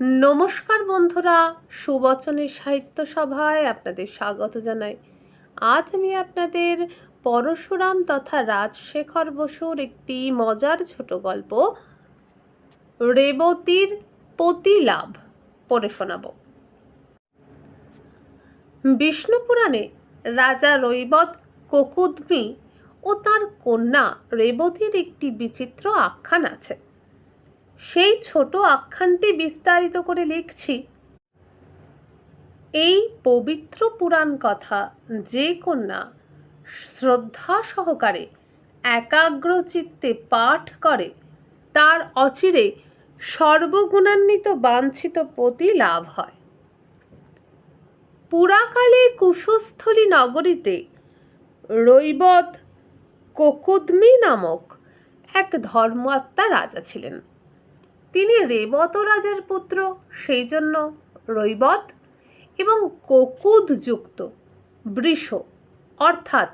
নমস্কার বন্ধুরা, সুবচনের সাহিত্য সভায় আপনাদের স্বাগত জানাই। আজ আমি আপনাদের পরশুরাম তথা রাজশেখর বসুর একটি মজার ছোট গল্প রেবতীর পতিলাভ পড়ে শোনাব। বিষ্ণু পুরাণে রাজা রৈবত কোকুদমি ও তার কন্যা রেবতীর একটি বিচিত্র আখ্যান আছে। সেই ছোট আখ্যানটি বিস্তারিত করে লিখছি। এই পবিত্র পুরাণ কথা যে কন্যা শ্রদ্ধা সহকারে একাগ্র চিত্তে পাঠ করে তার অচিরে সর্বগুণান্বিত বাঞ্ছিত পতি লাভ হয়। পুরাকালে কুশস্থলী নগরীতে রৈবত কোকুদমি নামক এক ধর্মাত্মা রাজা ছিলেন। তিনি রেবত রাজার পুত্র, সেই জন্য রৈবত, এবং কোকুদযুক্ত বৃষ অর্থাৎ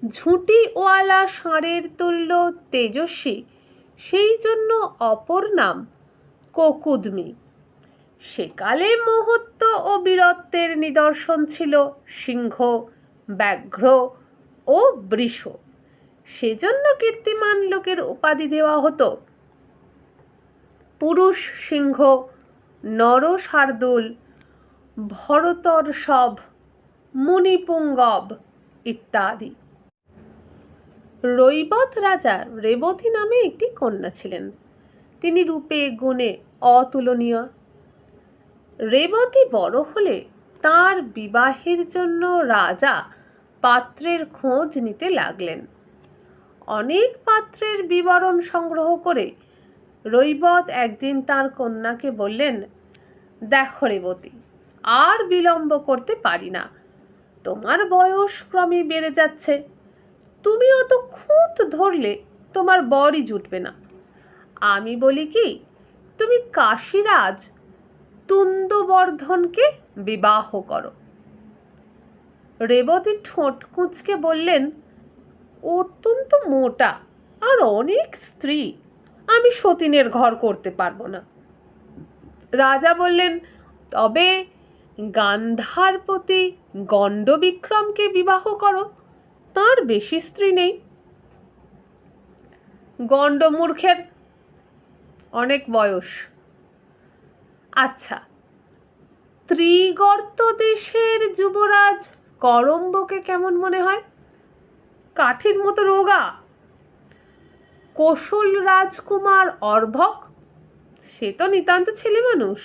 ঝুঁটিওয়ালা ষাঁড়ের তুল্য তেজস্বী, সেই জন্য অপর নাম কোকুদমি। সেকালে মহত্ব ও বীরত্বের নিদর্শন ছিল সিংহ, ব্যাঘ্র ও বৃষ। সেজন্য কীর্তিমান লোকের উপাধি দেওয়া হতো পুরুষ সিংহ, নর শার্দুল, ভরতর্ষভ, মুনিপুঙ্গব ইত্যাদি। রৈবত রাজার রেবতী নামে একটি কন্যা ছিলেন। তিনি রূপে গুণে অতুলনীয়। রেবতী বড় হলে তার বিবাহের জন্য রাজা পাত্রের খোঁজ নিতে লাগলেন। অনেক পাত্রের বিবরণ সংগ্রহ করে রৈবত একদিন তার কন্যাকে বললেন, দেখো রেবতী, আর বিলম্ব করতে পারি না। তোমার বয়স ক্রমে বেড়ে যাচ্ছে। তুমি অত খুঁত ধরলে তোমার বরই জুটবে না। আমি বলি কি, তুমি কাশীরাজ তুন্দবর্ধনকে বিবাহ করো। রেবতী ঠোঁট কুঁচকে বললেন, অত্যন্ত মোটা আর অনেক স্ত্রী, আমি সতীনের ঘর করতে পারবো না। রাজা বললেন, তবে গান্ধারপতি গণ্ডবিক্রমকে বিবাহ করো, তার বেশি স্ত্রী নেই। গণ্ডমূর্খের অনেক বয়স। আচ্ছা, ত্রিগর্ত দেশের যুবরাজ করম্বকে কেমন মনে হয়? কাঠির মতো রোগা। কোশল রাজকুমার অর্ভক, সে তো নিতান্ত ছেলে মানুষ।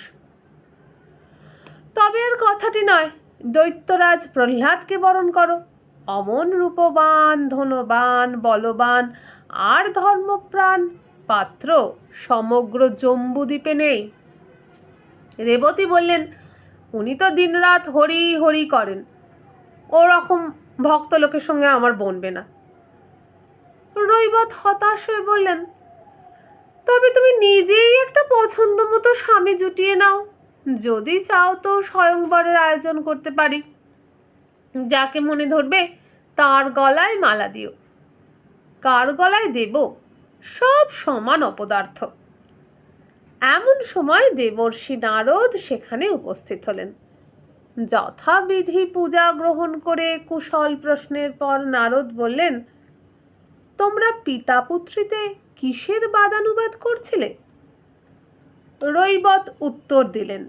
তবে আর কথাটি নয়, দৈত্যরাজ প্রহ্লাদকে বরণ করো। অমন রূপবান, ধনবান, বলবান আর ধর্মপ্রাণ পাত্র সমগ্র জম্বুদ্বীপে নেই। রেবতী বললেন, উনি তো দিনরাত হরি হরি করেন, ওরকম ভক্ত লোকের সঙ্গে আমার বনবে না। রৈবত হতাশ হয়ে বললেন, তবে তুমি নিজেই একটা পছন্দ মতো স্বামী জুটিয়ে নাও। যদি চাও তো স্বয়ংবরের আয়োজন করতে পারি। যাকে মনে ধরবে তার গলায় মালা দিও। কার গলায় দেব, সব সমান অপদার্থ। এমন সময় দেবর্ষি নারদ সেখানে উপস্থিত হলেন। যথাবিধি পূজা গ্রহণ করে কুশল প্রশ্নের পর নারদ বললেন, তোমরা পিতা পুত্রীতে কিসের বাদানুবাদ করছিলে? রৈবত উত্তর দিলেন,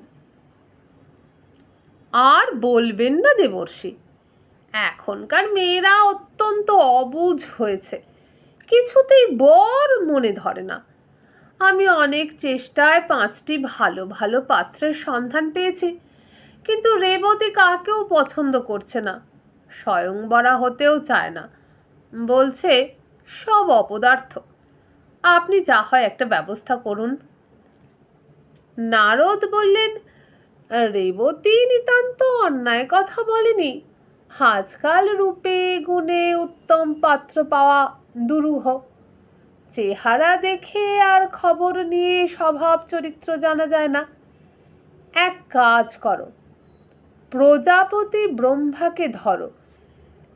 আর বলবেন না দেবর্ষি, এখনকার মেয়েরা অত্যন্ত অবুঝ হয়েছে, কিছুতেই বর মনে ধরে না। আমি অনেক চেষ্টায় 5টি ভালো ভালো পাত্রের সন্ধান পেয়েছি, কিন্তু রেবতী কাকেও পছন্দ করছে না, স্বয়ংবরা হতেও চায় না, বলছে সব অপদার্থ। আপনি যা হয় একটা ব্যবস্থা করুন। নারদ বললেন, রেবতী নিতান্ত অন্যায় কথা বলেনি। আজকাল রূপে গুণে উত্তম পাত্র পাওয়া দুরূহ। চেহারা দেখে আর খবর নিয়ে স্বভাব চরিত্র জানা যায় না। এক কাজ করো, প্রজাপতি ব্রহ্মাকে ধরো,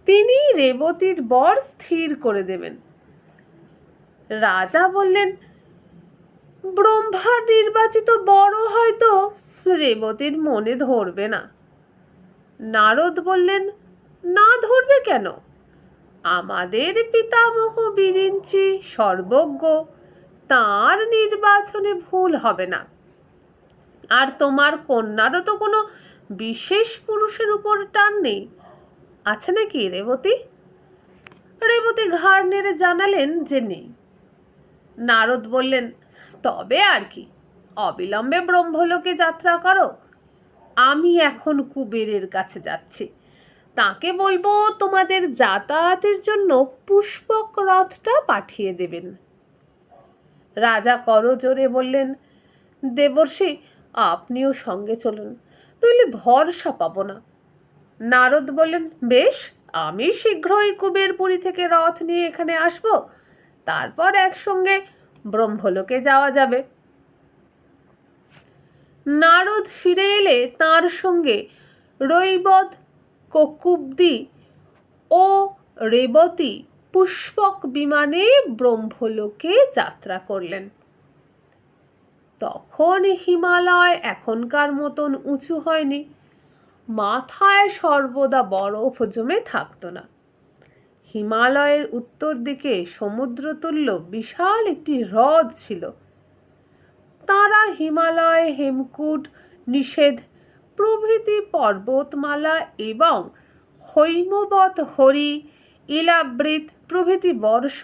তিনি রেবতীর বর স্থির করে দেবেন। রাজা বললেন, ব্রহ্মার নির্বাচিত বড় হয়তো রেবতীর মনে ধরবে না। নারদ বললেন, না ধরবে কেন? আমাদের পিতামহ বিরিঞ্চি সর্বজ্ঞ, তাঁর নির্বাচনে ভুল হবে না। আর তোমার কন্যারও তো কোনো বিশেষ পুরুষের উপর টান নেই, আছে নাকি রেবতী? রেবতী ঘাড় নেড়ে জানালেন যে নেই। নারদ বললেন, তবে আর কি, অবিলম্বে ব্রহ্মলোকে যাত্রা করো। আমি এখন কুবেরের কাছে যাচ্ছি, তাকে বলবো তোমাদের যাতায়াতের জন্য পুষ্পক রথটা পাঠিয়ে দেবেন। রাজা করজোড়ে বললেন, দেবর্ষি, আপনিও সঙ্গে চলুন, নইলে ভরসা পাবো না। নারদ বললেন, বেশ, আমি শীঘ্রই কুবেরপুরী থেকে রথ নিয়ে এখানে আসব, তারপর একসঙ্গে ব্রহ্মলোকে যাওয়া যাবে। নারদ ফিরে এলে তাঁর সঙ্গে রৈবত, ককুব্দি ও রেবতী পুষ্পক বিমানে ব্রহ্মলোকে যাত্রা করলেন। তখন হিমালয় এখনকার মতন উঁচু হয়নি, মাথায় সর্বদা বরফ জমে থাকতো না। হিমালয়ের উত্তর দিকে সমুদ্রতুল্য বিশাল একটি হ্রদ ছিল। তারা হিমালয়, হেমকূট, নিষেধ প্রভৃতি পর্বতমালা এবং হৈমবৎ, হরি, ইলাবৃত প্রভৃতি বর্ষ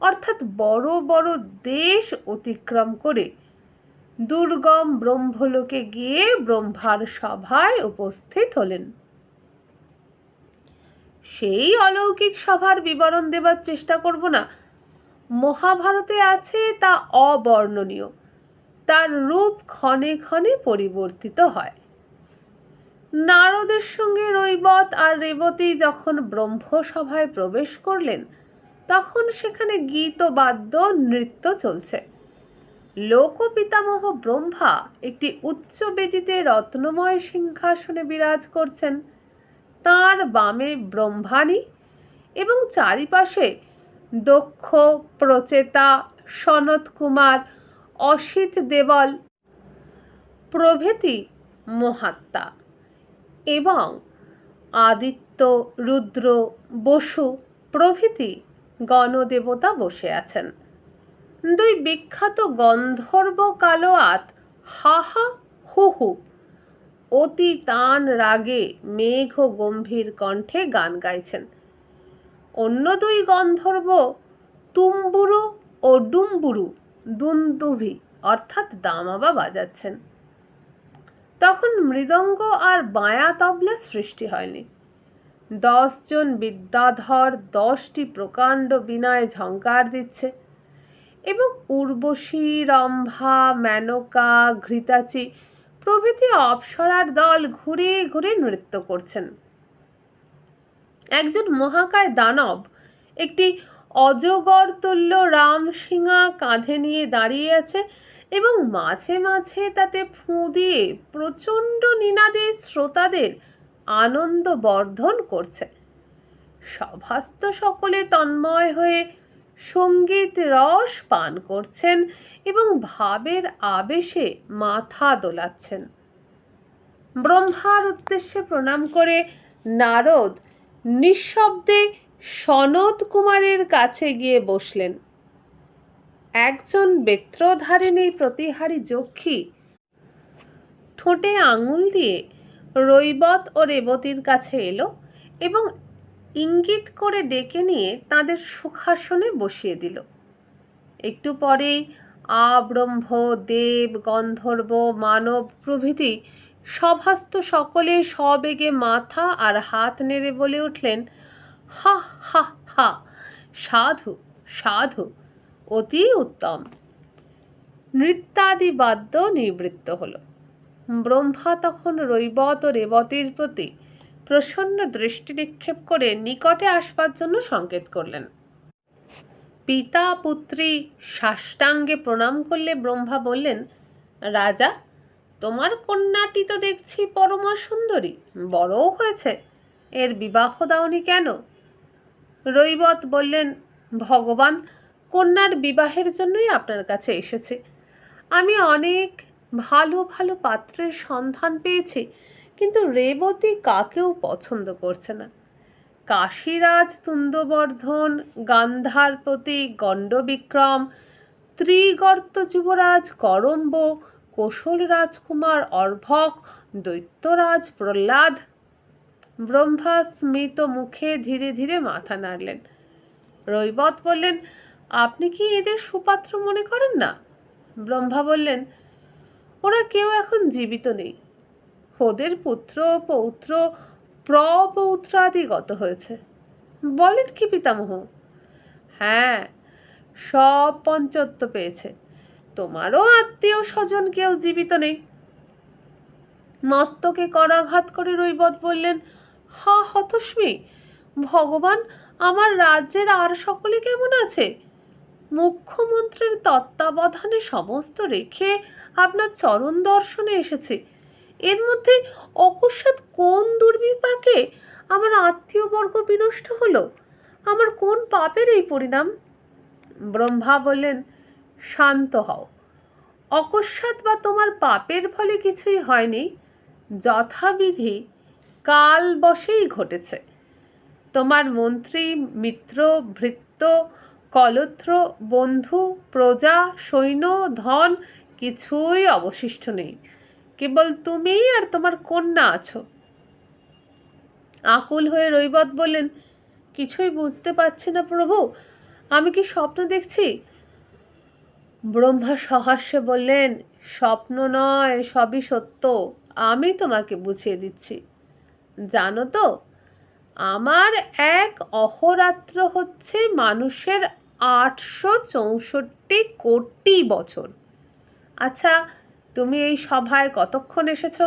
অর্থাৎ বড় বড় দেশ অতিক্রম করে দুর্গম ব্রহ্মলোকে গিয়ে ব্রহ্মার সভায় উপস্থিত হলেন। সেই অলৌকিক সভার বিবরণ দেবার চেষ্টা করব না, মহাভারতে আছে তা অবর্ণনীয়, তার রূপ ক্ষণে ক্ষণে পরিবর্তিত হয়। নারদের সঙ্গে রৈবত আর রেবতী যখন ব্রহ্মসভায় প্রবেশ করলেন, তখন সেখানে গীত, বাদ্য, নৃত্য চলছে। লোকপিতামহ ব্রহ্মা একটি উচ্চ বেদিতে রত্নময় সিংহাসনে বিরাজ করছেন। তাঁর বামে ব্রহ্মাণী এবং চারিপাশে দক্ষ, প্রচেতা, সনত কুমার, অসিত দেবল প্রভৃতি মহাত্মা এবং আদিত্য, রুদ্র, বসু প্রভৃতি গণদেবতা বসে আছেন। দুই বিখ্যাত গন্ধর্ব কালোয়াত হা হা হু হু অতি তান রাগে মেঘ ও গম্ভীর কণ্ঠে গান গাইছেন। অন্য দুই গন্ধর্ব তুম্বুরু ও ডুম্বুরু দুন্দুভি অর্থাৎ দামাবা বাজাচ্ছেন। তখন মৃদঙ্গ আর বায়া তবলা সৃষ্টি হয়নি। 10 জন বিদ্যাধর 10টি প্রকাণ্ড বীণায় ঝঙ্কার দিচ্ছে এবং উর্বশী, রম্ভা, মেনকা, ঘৃতাচি প্রভৃতি অপ্সরার দল ঘুরে ঘুরে নৃত্য করছেন। একজন মহাকায় দানব একটি অজগর তুল্য রামশিঙা কাঁধে নিয়ে দাঁড়িয়ে আছে এবং মাঝে মাঝে তাতে ফুঁ দিয়ে প্রচণ্ড নিনাদে শ্রোতাদের আনন্দ বর্ধন করছে। সভাস্থ সকলে তন্ময় হয়ে সঙ্গীত রস পান করছেন এবং ভাবের আবেশে মাথা দোলাচ্ছেন। ব্রহ্মার উদ্দেশ্যে প্রণাম করে নারদ নিঃশব্দে সনত কুমারের কাছে গিয়ে বসলেন। একজন বেত্রধারিণী প্রতিহারী যক্ষী ঠোঁটে আঙুল দিয়ে রৈবত ও রেবতীর কাছে এলো এবং ইঙ্গিত করে ডেকে নিয়ে তাদের সুখাসনে বসিয়ে দিল। একটু পরেই আব্রহ্ম, দেব, গন্ধর্ব, মানব প্রভৃতি সভাস্থ সকলে সবেগে মাথা আর হাত নেড়ে বলে উঠলেন, হা হা হা, সাধু সাধু, অতি উত্তম। নৃত্যাদি বাদ্য নিবৃত্ত হল। ব্রহ্মা তখন রৈবত ও রেবতীর প্রতি প্রসন্ন দৃষ্টি নিক্ষেপ করে নিকটে আসবার জন্য সংকেত করলেন। পিতা পুত্রী সাষ্টাঙ্গে প্রণাম করলে ব্রহ্মা বললেন, রাজা, তোমার কন্যাটি তো দেখছি পরমা সুন্দরী, বড়ও হয়েছে, এর বিবাহ দাওনি কেন? রৈবত বললেন, ভগবান, কন্যার বিবাহের জন্যই আপনার কাছে এসেছি। আমি অনেক ভালো ভালো পাত্রের সন্ধান পেয়েছি, কিন্তু রেবতী কাকেও পছন্দ করছে না। কাশীরাজ তুন্দবর্ধন, গান্ধারপতি গণ্ডবিক্রম, ত্রিগর্ত যুবরাজ করম্ব, কোশল রাজকুমার অর্ভক, দৈত্যরাজ প্রহ্লাদ। ব্রহ্মা স্মিত মুখে ধীরে ধীরে মাথা নাড়লেন। রৈবত বললেন, আপনি কি এদের সুপাত্র মনে করেন না? ব্রহ্মা বললেন, ওরা কেউ এখন জীবিত নেই। ওদের পুত্র পৌত্র প্রপৌত্রাদি গত হয়েছে। বলেন কি পিতামহ? হ্যাঁ, সব পঞ্চত্ব পেয়েছে। তোমারও আত্মীয় স্বজন কেউ জীবিত নেই। মস্তকে করাঘাত করে রৈবত বললেন, হা হতস্মি, ভগবান, আমার রাজ্যের আর সকলে কেমন আছে? মুখ্যমন্ত্রীর তত্ত্বাবধানে সমস্ত রেখে আপনার চরণ দর্শনে এসেছি। এর মধ্যে অকস্মাৎ কোন দুর্বিপাকে আমার আত্মীয়বর্গ বিনষ্ট হলো? আমার কোন পাপের এই পরিণাম? ব্রহ্মা বললেন, শান্ত হও। অকস্মাৎ বা তোমার পাপের ফলে কিছুই হয়নি, যথাবিধি কাল বশেই ঘটেছে। তোমার মন্ত্রী, মিত্র, ভৃত্য, কলত্র, বন্ধু, প্রজা, সৈন্য, ধন কিছুই অবশিষ্ট নেই। কেবল তুমি আর তোমার কন্যা আছো। আকুল হয়ে রৈবত বললেন, কিছুই বুঝতে পারছি না প্রভু, আমি কি স্বপ্ন দেখছি? ব্রহ্মা সহাস্যে বললেন, স্বপ্ন নয়, সবই সত্য। আমি তোমাকে বুঝিয়ে দিচ্ছি। জানো তো, আমার এক অহোরাত্র হচ্ছে মানুষের 864 কোটি বছর। আচ্ছা, তুমি এই সভায় কতক্ষণ এসেছ?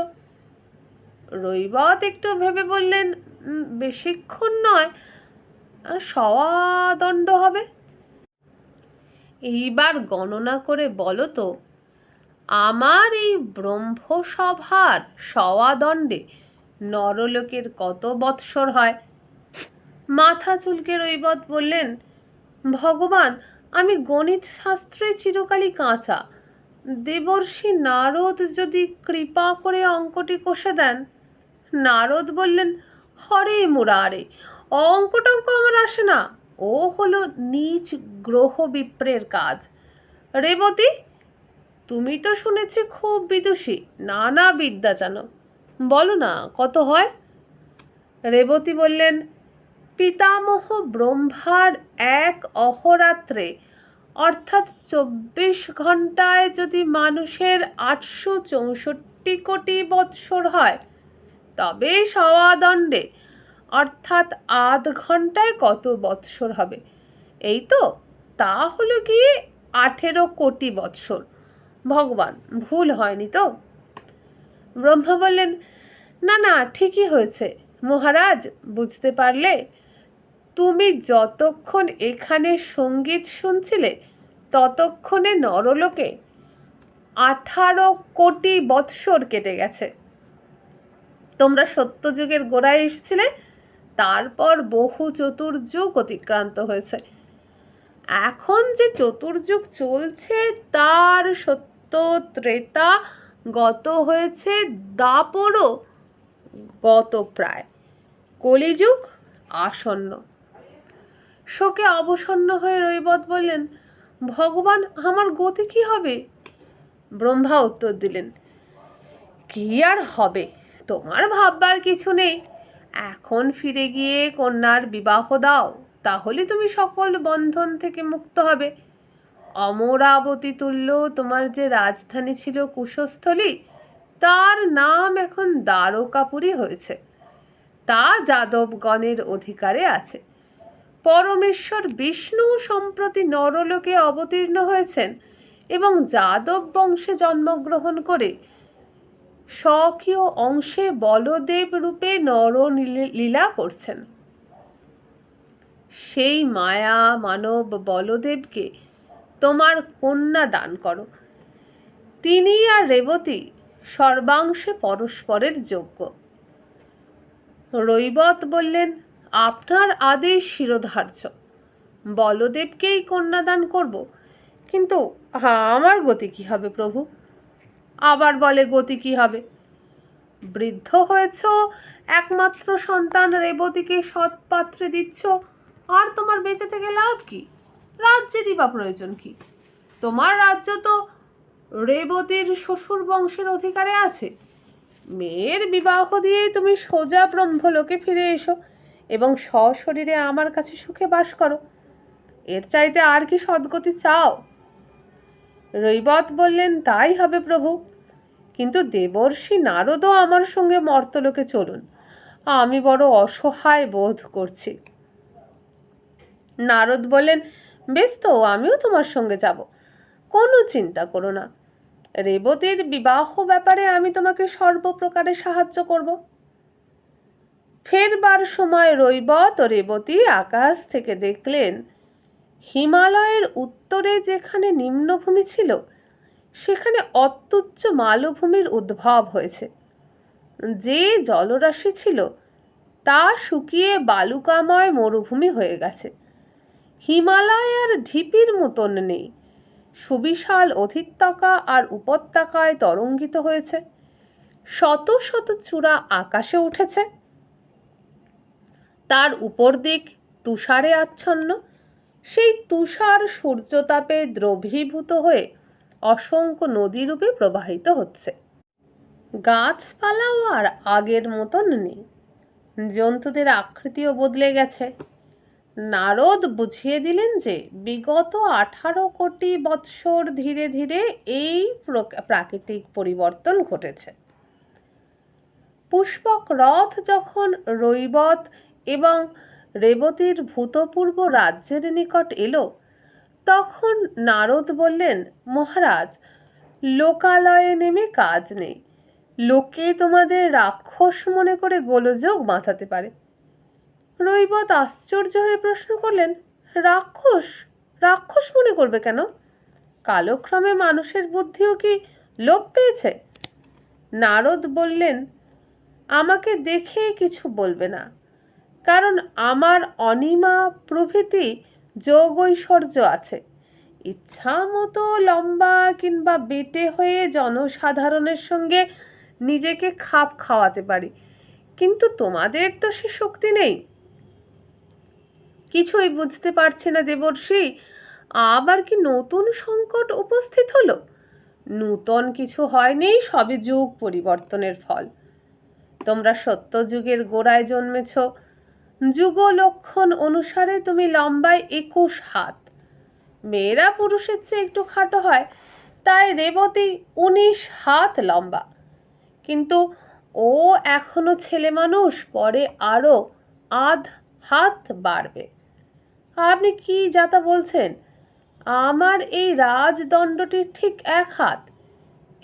রৈবত একটু ভেবে বললেন, বেশিক্ষণ নয়, 1.25 দণ্ড হবে। এইবার গণনা করে বলো তো, আমার এই ব্রহ্মসভার 1.25 দণ্ডে নরলোকের কত বৎসর হয়? মাথা চুলকে রৈবত বললেন, ভগবান, আমি গণিত শাস্ত্রে চিরকালই কাঁচা। দেবর্ষি নারদ যদি কৃপা করে অঙ্কটি কষে দেন। নারদ বললেন, হরে মুরারে, অঙ্ক টঙ্ক আমার আসে না, ও হলো নীচ গ্রহ বিপ্রের কাজ। রেবতী, তুমি তো শুনেছি খুব বিদুষী, নানা বিদ্যা জানো, বলো না কত হয়? রেবতী বললেন, পিতামহ ব্রহ্মার এক অহোরাত্রে অর্থাৎ 24 ঘন্টায় যদি মানুষের 864 কোটি বৎসর হয়, তবে 1.25 দণ্ডে অর্থাৎ 8 ঘন্টায় কত বৎসর হবে? এই তো, তা হলো গিয়ে 18 কোটি বৎসর। ভগবান, ভুল হয়নি তো? ব্রহ্মা বললেন, না না, ঠিকই হয়েছে মহারাজ। বুঝতে পারলে, তুমি যতক্ষণ এখানে সঙ্গীত শুনছিলে ততক্ষণে নরলোকে 18 কোটি বৎসর কেটে গেছে। তোমরা সত্যযুগের গোড়ায় এসেছিলে, তারপর বহু চতুর্যুগ অতিক্রান্ত হয়েছে। এখন যে চতুর্যুগ চলছে তার সত্য ত্রেতা গত হয়েছে, দাপরও গত প্রায়, কলিযুগ আসন্ন। শোকে অবসন্ন হয়ে রৈবত বললেন, ভগবান, আমার গতি কি হবে? ব্রহ্মা উত্তর দিলেন, কি আর হবে, তোমার ভাববার কিছু নেই। এখন ফিরে গিয়ে কন্যার বিবাহ দাও, তাহলে তুমি সকল বন্ধন থেকে মুক্ত হবে। অমরাবতী তুল্য তোমার যে রাজধানী ছিল কুশস্থলী, তার নাম এখন দ্বারকাপুরী হয়েছে। তা যাদবগণের অধিকারে আছে। পরমেশ্বর বিষ্ণু সম্প্রতি নরলোকে অবতীর্ণ হয়েছেন এবং যাদব বংশে জন্মগ্রহণ করে স্বকীয় অংশে বলদেব রূপে নরলীলা করছেন। সেই মায়া মানব বলদেবকে তোমার কন্যা দান করো। তিনি আর রেবতী সর্বাংশে পরস্পরের যোগ্য। রৈবত বললেন, আপনার আদেশ শিরোধার্য। বলদেবকেই কন্যাদান করব, কিন্তু আমার গতি কি হবে প্রভু? আবার বলে গতি কি হবে? বৃদ্ধ হয়েছ, একমাত্র সন্তান রেবতীকে সৎ পাত্রে দিচ্ছ, আর তোমার বেঁচে থেকে লাভ কি? রাজ্যেরই বা প্রয়োজন কি? তোমার রাজ্য তো রেবতীর শ্বশুর বংশের অধিকারে আছে। মেয়ের বিবাহ দিয়ে তুমি সোজা ব্রহ্মলোকে ফিরে এসো এবং সশরীরে আমার কাছে সুখে বাস করো। এর চাইতে আর কি সদ্গতি চাও? রৈবত বললেন, তাই হবে প্রভু, কিন্তু দেবর্ষি নারদও আমার সঙ্গে মর্তলোকে চলুন, আমি বড় অসহায় বোধ করছি। নারদ বললেন, বেশ তো, আমিও তোমার সঙ্গে যাব, কোনো চিন্তা করো না। রেবতীর বিবাহ ব্যাপারে আমি তোমাকে সর্বপ্রকারে সাহায্য করব। ফেরবার সময় রৈবত ও রেবতী আকাশ থেকে দেখলেন হিমালয়ের উত্তরে যেখানে নিম্নভূমি ছিল সেখানে অত্যুচ্চ মালভূমির উদ্ভব হয়েছে। যে জলরাশি ছিল তা শুকিয়ে বালুকাময় মরুভূমি হয়ে গেছে। হিমালয় আর ঢিপির মতন নেই, সুবিশাল অধিত্যকা আর উপত্যকায় তরঙ্গিত হয়েছে। শত শত চূড়া আকাশে উঠেছে, তার উপর দিক তুষারে আচ্ছন্ন। সেই তুষার সূর্যতাপে দ্রবীভূত হয়ে অসংখ্য নদীরূপে প্রবাহিত হচ্ছে। গাছপালাও আর আগের মতন নেই, জন্তুদের আকৃতিও বদলে গেছে। নারদ বুঝিয়ে দিলেন যে বিগত 18 কোটি বৎসর ধীরে ধীরে এই প্রাকৃতিক পরিবর্তন ঘটেছে। পুষ্পক রথ যখন রৈবত এবং রেবতীর ভূতপূর্ব রাজ্যের নিকট এলো, তখন নারদ বললেন, মহারাজ, লোকালয়ে নেমে কাজ নেই। লোকে তোমাদের রাক্ষস মনে করে গোলযোগ বাঁধাতে পারে। রৈবত আশ্চর্য হয়ে প্রশ্ন করলেন, রাক্ষস? রাক্ষস মনে করবে কেন? কালক্রমে মানুষের বুদ্ধিও কি লোপ পেয়েছে? নারদ বললেন, আমাকে দেখে কিছু বলবে না, কারণ আমার অনিমা প্রভৃতি যোগ ঐশ্বর্য আছে। ইচ্ছা মতো লম্বা কিংবা বেটে হয়ে জনসাধারণের সঙ্গে নিজেকে খাপ খাওয়াতে পারি, কিন্তু তোমাদের তো সে শক্তি নেই। কিছুই বুঝতে পারছি না দেবর্ষি, আবার কি নতুন সংকট উপস্থিত হলো? নূতন কিছু হয়নি, সবই যুগ পরিবর্তনের ফল। তোমরা সত্যযুগের গোড়ায় জন্মেছ। যুগ লক্ষণ অনুসারে তুমি লম্বায় 21 হাত, মেয়েরা পুরুষের চেয়ে একটু খাটো হয়, তাই রেবতী 19 হাত লম্বা। কিন্তু ও এখনো ছেলে মানুষ, পরে আরো আধ হাত বাড়বে। আপনি কি যাতা বলছেন? আমার এই রাজদণ্ডটি ঠিক 1 হাত।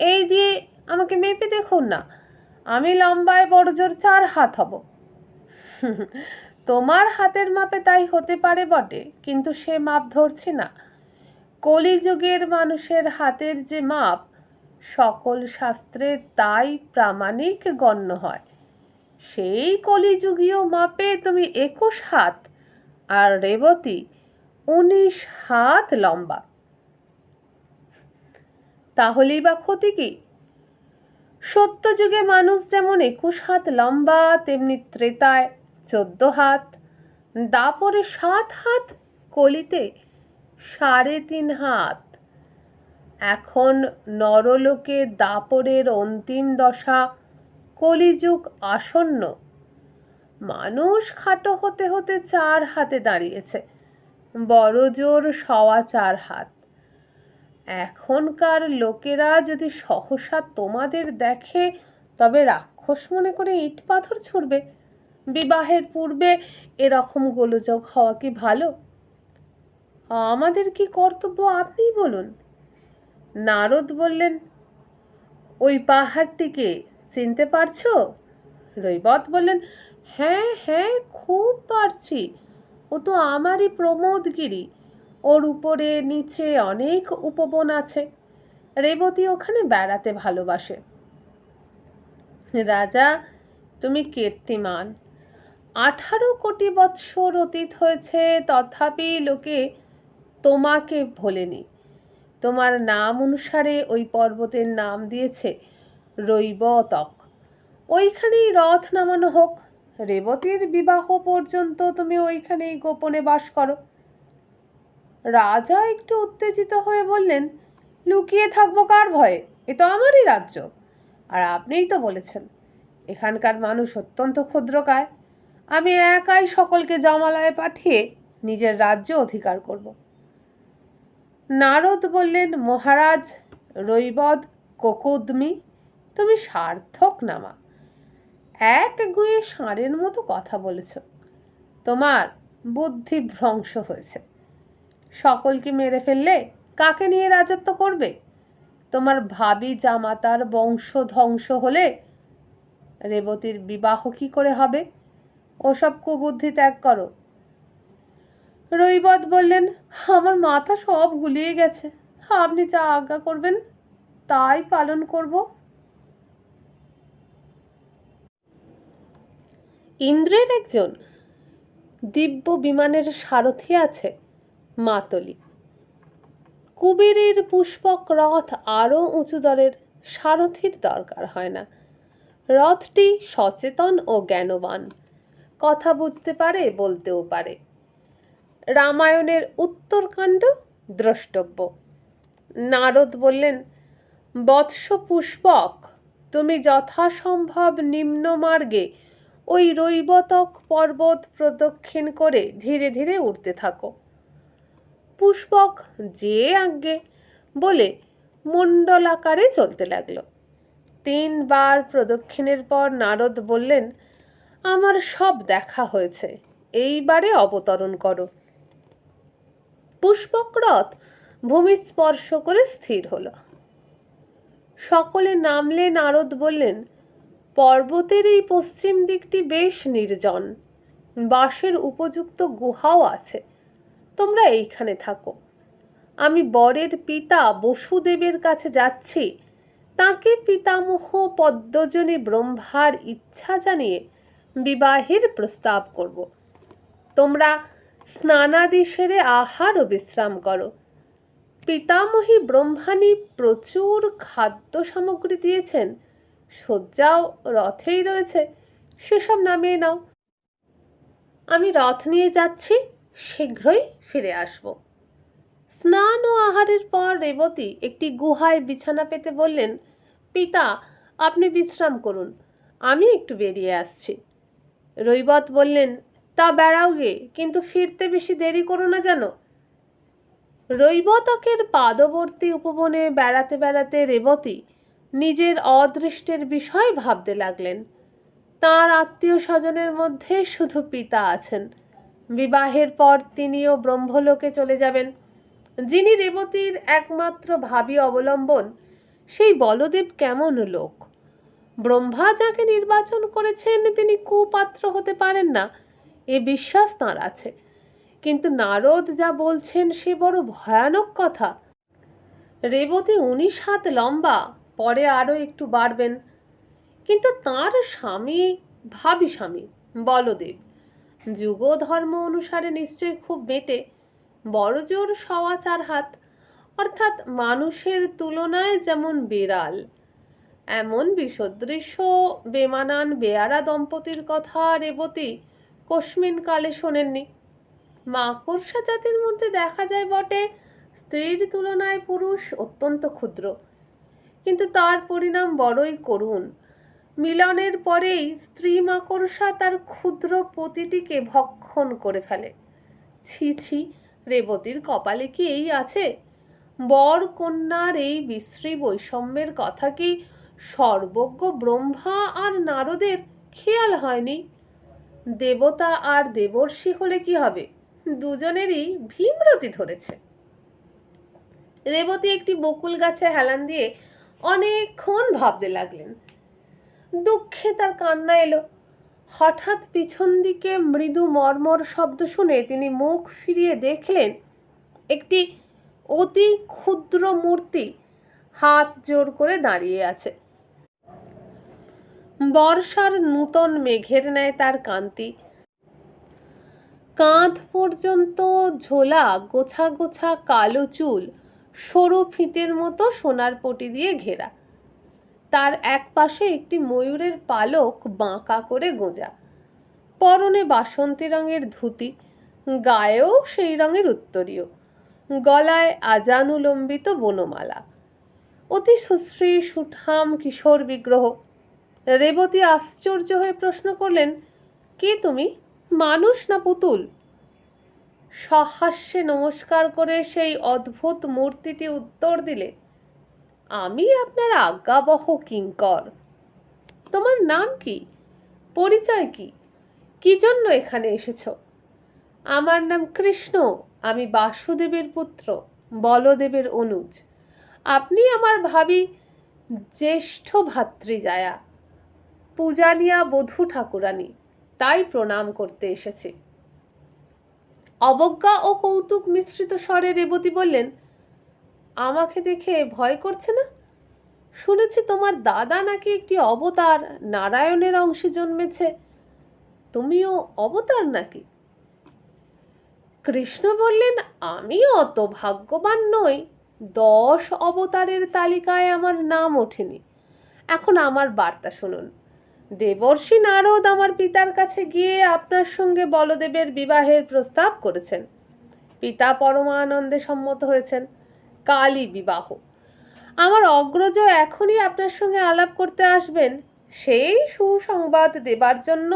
এই দিয়ে আমাকে মেপে দেখুন না, আমি লম্বায় বড়জোর 4 হাত হব। তোমার হাতের মাপে তাই হতে পারে বটে, কিন্তু সে মাপ ধরছি না। কলিযুগের মানুষের হাতের যে মাপ, সকল শাস্ত্রে তাই প্রামাণিক গণ্য হয়। সেই কলিযুগীয় মাপে তুমি 21 হাত আর রেবতী 19 হাত লম্বা। তাহলেই বা ক্ষতি কি? সত্যযুগে মানুষ যেমন 21 হাত লম্বা, তেমনি ত্রেতায় 14 হাত, দাপরে 7 হাত, কলিতে 3.5 হাত। এখন নরলোকে দাপরের অন্তিম দশা, কলিযুগ আসন্ন। মানুষ খাটো হতে হতে 4 হাতে দাঁড়িয়েছে, বড়জোর 4.25 হাত। এখনকার লোকেরা যদি সহসা তোমাদের দেখে, তবে রাক্ষস মনে করে ইট পাথর ছুঁড়বে। বিবাহের পূর্বে এরকম গোলযোগ হওয়া কি ভালো? আমাদের কি কর্তব্য আপনিই বলুন। নারদ বললেন, ওই পাহাড়টিকে চিনতে পারছো? রৈবত বললেন, হ্যাঁ হ্যাঁ, খুব পারছি। ও তো আমারই প্রমোদগিরি। ওর উপরে নিচে অনেক উপবন আছে। রেবতী ওখানে বেড়াতে ভালোবাসে। রাজা, তুমি কীর্তিমান। 18 কোটি বৎসর অতীত হয়েছে, তথাপি লোকে তোমাকে ভোলেনি। তোমার নাম অনুসারে ওই পর্বতের নাম দিয়েছে রৈবতক। ওইখানেই রথ নামানো হোক। রেবতীর বিবাহ পর্যন্ত তুমি ওইখানেই গোপনে বাস করো। রাজা একটু উত্তেজিত হয়ে বললেন, লুকিয়ে থাকবো কার ভয়ে? এ তো আমারই রাজ্য। আর আপনিই তো বলেছেন এখানকার মানুষ অত্যন্ত ক্ষুদ্রকায়। আমি একাই সকলকে জমালয়ে পাঠিয়ে নিজের রাজ্য অধিকার করব। নারদ বললেন, মহারাজ, রৈবত কোকুদ্মি, তুমি সার্থক নামা। এক গুয়ে ষাঁড়ের মতো কথা বলেছ। তোমার বুদ্ধি ভ্রংশ হয়েছে। সকলকে মেরে ফেললে কাকে নিয়ে রাজত্ব করবে? তোমার ভাবি জামাতার বংশ ধ্বংস হলে রেবতীর বিবাহ কি করে হবে? ওসব কুবুদ্ধি ত্যাগ করো। রৈবত বললেন, আমার মাথা সব গুলিয়ে গেছে। আপনি যা আজ্ঞা করবেন তাই পালন করব। ইন্দ্রের একজন দিব্য বিমানের সারথি আছে মাতলি। কুবেরের পুষ্পক রথ আরও উঁচু দরের সারথির দরকার হয় না। রথটি সচেতন ও জ্ঞানবান, কথা বুঝতে পারে, বলতেও পারে। রামায়ণের উত্তরকাণ্ড দ্রষ্টব্য। নারদ বললেন, বৎস পুষ্পক, তুমি যথাসম্ভব নিম্ন মার্গে ওই রৈবতক পর্বত প্রদক্ষিণ করে ধীরে ধীরে উঠতে থাকো। পুষ্পক যে আজ্ঞে বলে মণ্ডলাকারে চলতে লাগলো। 3 বার প্রদক্ষিণের পর নারদ বললেন, আমার সব দেখা হয়েছে, এইবারে অবতরণ করো। পুষ্পক রথ ভূমি স্পর্শ করে স্থির হলো। সকলে নামলে নারদ বললেন, পর্বতের এই পশ্চিম দিকটি বেশ নির্জন, বাসের উপযুক্ত গুহাও আছে। তোমরা এইখানে থাকো। আমি বরের পিতা বসুদেবের কাছে যাচ্ছি। তাকে পিতামহ পদ্মজনী ব্রহ্মার ইচ্ছা জানিয়ে বিবাহের প্রস্তাব করব। তোমরা স্নানাদি সেরে আহার ও বিশ্রাম করো। পিতামহী ব্রহ্মাণী প্রচুর খাদ্য সামগ্রী দিয়েছেন, শয্যাও রথেই রয়েছে, সেসব নামিয়ে নাও। আমি রথ নিয়ে যাচ্ছি, শীঘ্রই ফিরে আসব। স্নান ও আহারের পর রেবতী একটি গুহায় বিছানা পেতে বললেন, পিতা, আপনি বিশ্রাম করুন, আমি একটু বেরিয়ে আসছি। রৈবত বললেন, তা বেড়াও গে, কিন্তু ফিরতে বেশি দেরি করো না যেন। রৈবতকের পাদবর্তী উপবনে বেড়াতে বেড়াতে রেবতী নিজের অদৃষ্টের বিষয় ভাবতে লাগলেন। তাঁর আত্মীয় স্বজনের মধ্যে শুধু পিতা আছেন। বিবাহের পর তিনিও ব্রহ্মলোকে চলে যাবেন। যিনি রেবতীর একমাত্র ভাবী অবলম্বন, সেই বলদেব কেমন লোক? ব্রহ্মা যাকে নির্বাচন করেছেন তিনি কুপাত্র হতে পারেন না, এ বিশ্বাস তাঁর আছে। কিন্তু নারদ যা বলছেন সে বড় ভয়ানক কথা। রেবতী 19 হাত লম্বা, পরে আরও একটু বাড়বেন। কিন্তু তাঁর স্বামী, ভাবী স্বামী বলদেব, যুগ ধর্ম অনুসারে নিশ্চয়ই খুব বেটে, বড় জোর 4.25 হাত, অর্থাৎ মানুষের তুলনায় যেমন বিড়াল। এমন বিসদৃশ্য বেমানান বেয়ারা দম্পতির কথা রেবতী কস্মিন কালে শোনেননি। মাকড়সা জাতির মধ্যে দেখা যায় বটে স্ত্রীর তুলনায় পুরুষ অত্যন্ত ক্ষুদ্র, কিন্তু তার পরিণাম বড়ই করুণ। মিলনের পরেই স্ত্রী মাকড়সা তার ক্ষুদ্র পতিটিকে ভক্ষণ করে ফেলে। ছি ছি, রেবতীর কপালে কি এই আছে? বর কন্যার এই বিশ্রী বৈষম্যের কথা কি সর্বজ্ঞ ব্রহ্মা আর নারদের খেয়াল হয়নি? দেবতা আর দেবর্ষি হলে কি হবে? দুজনেরই ভীমরতি ধরেছে। রেবতী একটি বকুল গাছে হেলান দিয়ে অনেকক্ষণ ভাবতে লাগলেন। দুঃখে তার কান্না এলো। হঠাৎ পিছন দিকে মৃদু মর্মর শব্দ শুনে তিনি মুখ ফিরিয়ে দেখলেন একটি অতি ক্ষুদ্র মূর্তি হাত জোর করে দাঁড়িয়ে আছে। বর্ষার নূতন মেঘের ন্যায় তার কান্তি। কাঁধ পর্যন্ত ঝোলা গোছা গোছা কালো চুল সরু ফিতের মতো সোনার পটি দিয়ে ঘেরা। তার এক পাশে একটি ময়ূরের পালক বাঁকা করে গোঁজা, পরনে বাসন্তী রঙের ধুতি, গায়েও সেই রঙের উত্তরীয়, গলায় আজানুলম্বিত বনমালা। অতি সুশ্রী সুঠাম কিশোর বিগ্রহ। রেবতী আশ্চর্য হয়ে প্রশ্ন করলেন, কে তুমি, মানুষ না পুতুল? সহাস্যে নমস্কার করে সেই অদ্ভুত মূর্তিটি উত্তর দিলে, আমি আপনার আজ্ঞাবহ কিঙ্কর। তোমার নাম কি, পরিচয় কি, কি জন্য এখানে এসেছ? আমার নাম কৃষ্ণ, আমি বাসুদেবের পুত্র, বলদেবের অনুজ। আপনি আমার ভাবি জ্যেষ্ঠ ভাতৃজায়া, পূজানিয়া বধূ ঠাকুরানী, তাই প্রণাম করতে এসেছে। অবজ্ঞা ও কৌতুক মিশ্রিত স্বরে রেবতী বললেন, আমাকে দেখে ভয় করছে না? শুনেছি তোমার দাদা নাকি একটি অবতার, নারায়ণের অংশে জন্মেছে। তুমিও অবতার নাকি? কৃষ্ণ বললেন, আমি অত ভাগ্যবান নই, 10 অবতারের তালিকায় আমার নাম ওঠেনি। এখন আমার বার্তা শুনুন। দেবর্ষি নারদ আমার পিতার কাছে গিয়ে আপনার সঙ্গে বলদেবের বিবাহের প্রস্তাব করেছেন। পিতা পরমানন্দে সম্মত হয়েছেন। কালই বিবাহ। আমার অগ্রজ এখনই আপনার সঙ্গে আলাপ করতে আসবেন। সেই সুসংবাদ দেবার জন্য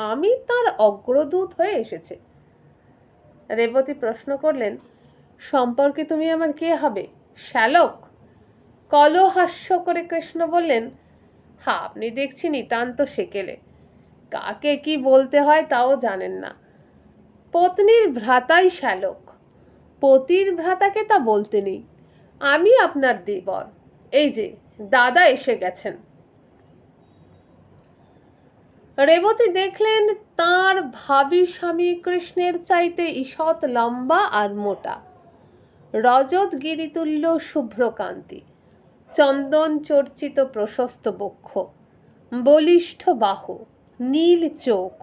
আমি তার অগ্রদূত হয়ে এসেছি। রেবতী প্রশ্ন করলেন, সম্পর্কে তুমি আমার কে হবে, শ্যালক? কলহাস্য করে কৃষ্ণ বললেন, আপনি দেখছি নিতান্ত সেকেলে, কাকে কি বলতে হয় তাও জানেন না। পত্নীর ভ্রাতাই শ্যালক, পতির ভ্রাতাকে তা বলতে নেই। আমি আপনার দেবর। এই যে দাদা এসে গেছেন। রেবতী দেখলেন তাঁর ভাবী স্বামী কৃষ্ণের চাইতে ঈষৎ লম্বা আর মোটা, রজত গিরিতুল্য শুভ্রকান্তি, চন্দন চর্চিত প্রশস্ত বক্ষ, বলিষ্ঠ বাহু, নীল চোখ,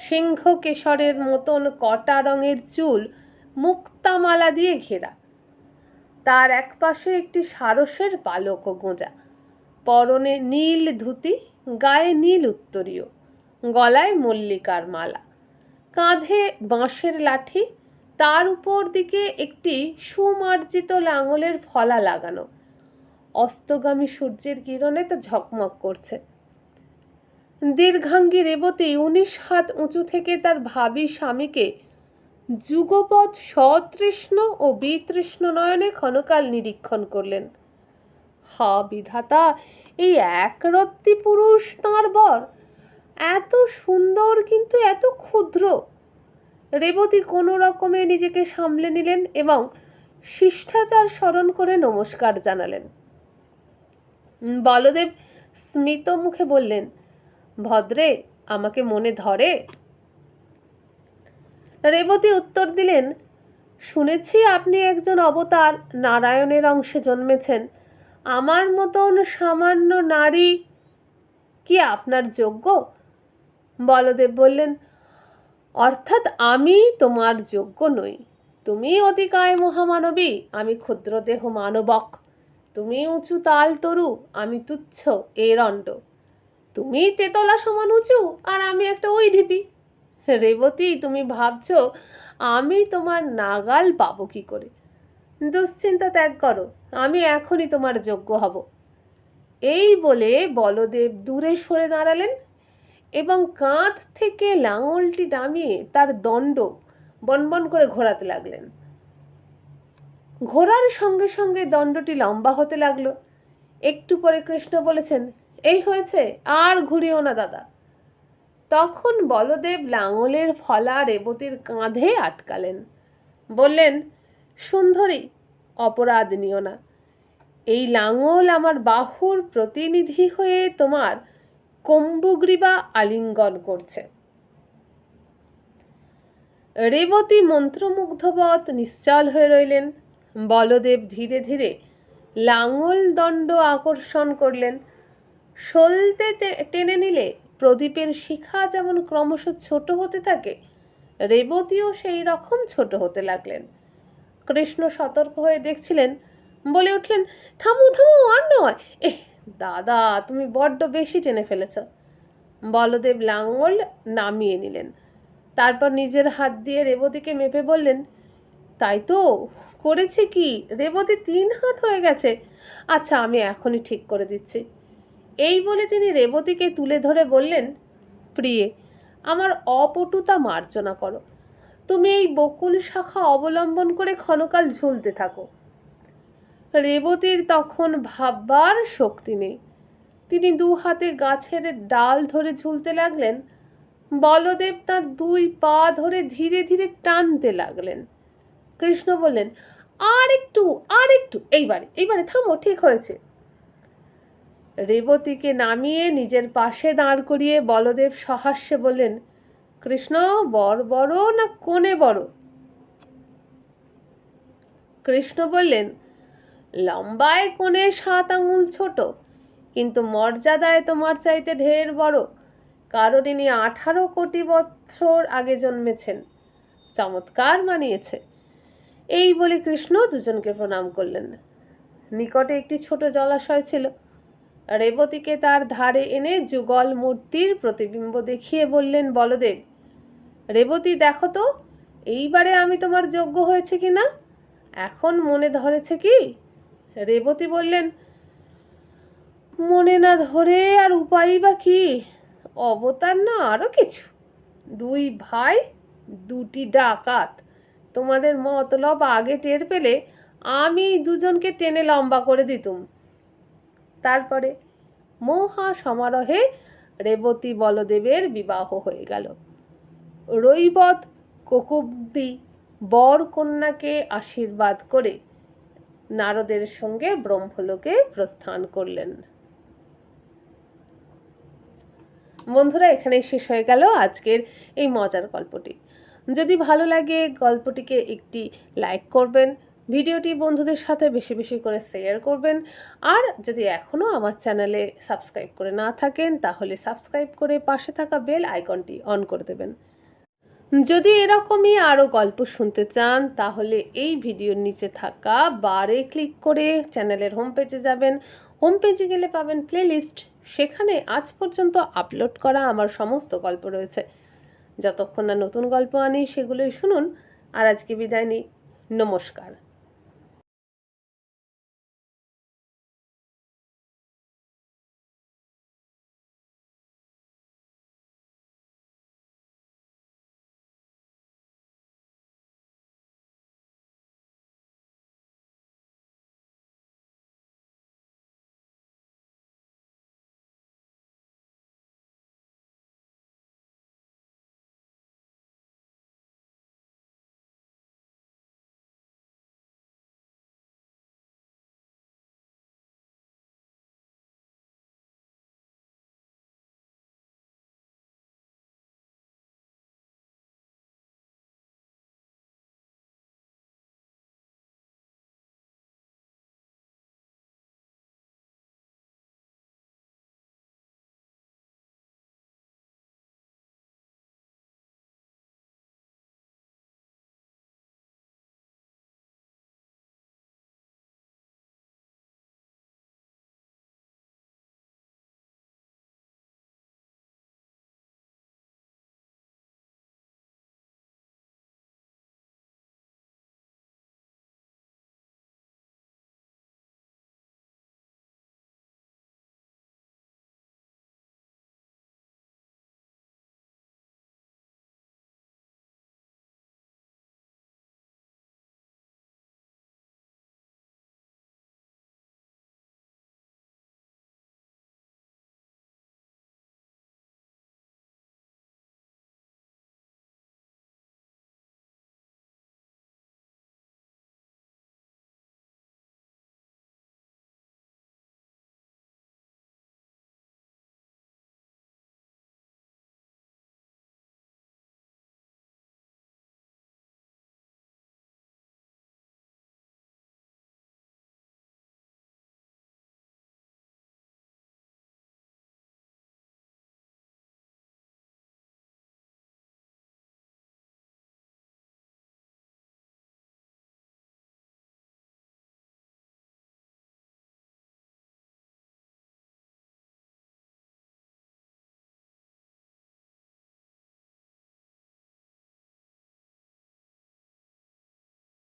সিংহ কেশরের মতন কটা রঙের চুল মুক্তামালা দিয়ে ঘেরা। তার এক পাশে একটি সারসের পালক গোঁজা, পরনে নীল ধুতি, গায়ে নীল উত্তরীয়, গলায় মল্লিকার মালা, কাঁধে বাঁশের লাঠি, তার উপর দিকে একটি সুমার্জিত লাঙলের ফলা লাগানো। অস্তগামী সূর্যের কিরণে তা ঝকমক করছে। দীর্ঘাঙ্গী রেবতী 19 হাত উঁচু থেকে তার ভাবী স্বামীকে যুগপৎ সতৃষ্ণ ও বিতৃষ্ণ নয়নে ক্ষণকাল নিরীক্ষণ করলেন। হা বিধাতা, এই একরত্তি পুরুষ তাঁর বর, এত সুন্দর কিন্তু এত ক্ষুদ্র। রেবতী কোনো রকমে নিজেকে সামলে নিলেন এবং শিষ্টাচার স্মরণ করে নমস্কার জানালেন। বলদেব স্মিত মুখে বললেন, ভদ্রে, আমাকে মনে ধরে? রেবতী উত্তর দিলেন, শুনেছি আপনি একজন অবতার, নারায়ণের অংশে জন্মেছেন। আমার মতন সামান্য নারী কি আপনার যোগ্য? বলদেব বললেন, অর্থাৎ আমি তোমার যোগ্য নই। তুমি অতিকায় মহামানবী, আমি ক্ষুদ্রদেহ মানবক। তুমি উঁচু তাল তরু, আমি তুচ্ছ এরণ্ড। তুমি তেতলা সমান উঁচু, আর আমি একটা ওই ঢিপি। রেবতী, তুমি ভাবছো আমি তোমার নাগাল পাবো কি করে? দুশ্চিন্তা ত্যাগ করো, আমি এখনই তোমার যোগ্য হব। এই বলে বলদেব দূরে সরে দাঁড়ালেন এবং কাঁধ থেকে লাঙলটি নামিয়ে তার দণ্ড বনবন করে ঘোরাতে লাগলেন। ঘোরার সঙ্গে সঙ্গে দণ্ডটি লম্বা হতে লাগলো। একটু পরে কৃষ্ণ বলেছেন, এই হয়েছে, আর ঘুরিও না দাদা। তখন বলদেব লাঙলের ফলা রেবতীর কাঁধে আটকালেন। বললেন, সুন্দরী, অপরাধ নিও না। এই লাঙল আমার বাহুর প্রতিনিধি হয়ে তোমার কম্বুগ্রীবা আলিঙ্গন করছে। রেবতী মন্ত্রমুগ্ধবৎ নিশ্চল হয়ে রইলেন। বলদেব ধীরে ধীরে লাঙল দণ্ড আকর্ষণ করলেন। সলতে টেনে নিলে প্রদীপের শিখা যেমন ক্রমশ ছোট হতে থাকে, রেবতীও সেই রকম ছোট হতে লাগলেন। কৃষ্ণ সতর্ক হয়ে দেখছিলেন বলে উঠলেন, থামো থামো, আর নয়। দাদা, তুমি বড্ড বেশি টেনে ফেলেছ। বলদেব লাঙল নামিয়ে নিলেন। তারপর নিজের হাত দিয়ে রেবতীকে মেপে বললেন, তাই তো, করেছে কি, রেবতী 3 হাত হয়ে গেছে। আচ্ছা, আমি এখনই ঠিক করে দিচ্ছি। এই বলে তিনি রেবতীকে তুলে ধরে বললেন, প্রিয়ে, আমার অপটুতা মার্জনা করো। তুমি এই বকুল শাখা অবলম্বন করে ক্ষণকাল ঝুলতে থাকো। রেবতীর তখন ভাববার শক্তি নেই। তিনি 2 হাতে গাছের ডাল ধরে ঝুলতে লাগলেন। বলদেব তার 2 পা ধরে ধীরে ধীরে টানতে লাগলেন। কৃষ্ণ বললেন, আর একটু, আর একটু, এইবারে এইবারে থামো, ঠিক হয়েছে। রেবতীকে নামিয়ে নিজের পাশে দাঁড় করিয়ে বলদেব সহাস্যে বললেন, কৃষ্ণ, বর বড় না কোণে বড়? কৃষ্ণ বললেন, লম্বায় কোণে 7 আঙুল ছোট, কিন্তু মর্যাদায় তোমার চাইতে ঢের বড়, কারণ ইনি 18 কোটি বছর আগে জন্মেছেন। চমৎকার মানিয়েছে। এই বলে কৃষ্ণ দুজনকে প্রণাম করলেন। নিকটে একটি ছোট জলাশয় ছিল। রেবতীকে তার ধারে এনে যুগল মূর্তির প্রতিবিম্ব দেখিয়ে বললেন বলদেব, রেবতী, দেখো তো এইবারে আমি তোমার যোগ্য হয়েছে কিনা, এখন মনে ধরেছে কি? রেবতী বললেন, মনে না ধরে আর উপায়ই বা কি? অবতার না আরো কিছু? 2 ভাই, 2টি ডাকাত। তোমাদের মতলব আগে টের পেলে আমি দুজনকে টেনে লম্বা করে দিতুম। তারপরে মহা সমারোহে রেবতী বলদেবের বিবাহ হয়ে গেল। রৈবত ককুব্দি বর কন্যাকে আশীর্বাদ করে নারদের সঙ্গে ব্রহ্মলোকে প্রস্থান করলেন। বন্ধুরা, এখানেই শেষ হয়ে গেল আজকের এই মজার গল্পটি। যদি ভালো লাগে গল্পটিকে একটি লাইক করবেন, ভিডিওটি বন্ধুদের সাথে বেশি বেশি করে শেয়ার করবেন, আর যদি এখনও আমার চ্যানেলে সাবস্ক্রাইব করে না থাকেন তাহলে সাবস্ক্রাইব করে পাশে থাকা বেল আইকনটি অন করে দেবেন। যদি এরকমই আরও গল্প শুনতে চান তাহলে এই ভিডিওর নিচে থাকা বারে ক্লিক করে চ্যানেলের হোম পেজে যাবেন। হোম পেজে গেলে পাবেন প্লেলিস্ট, সেখানে আজ পর্যন্ত আপলোড করা আমার সমস্ত গল্প রয়েছে। যতক্ষণ না নতুন গল্প আনি সেগুলোই শুনুন। আর আজকে বিদায় নিই। নমস্কার।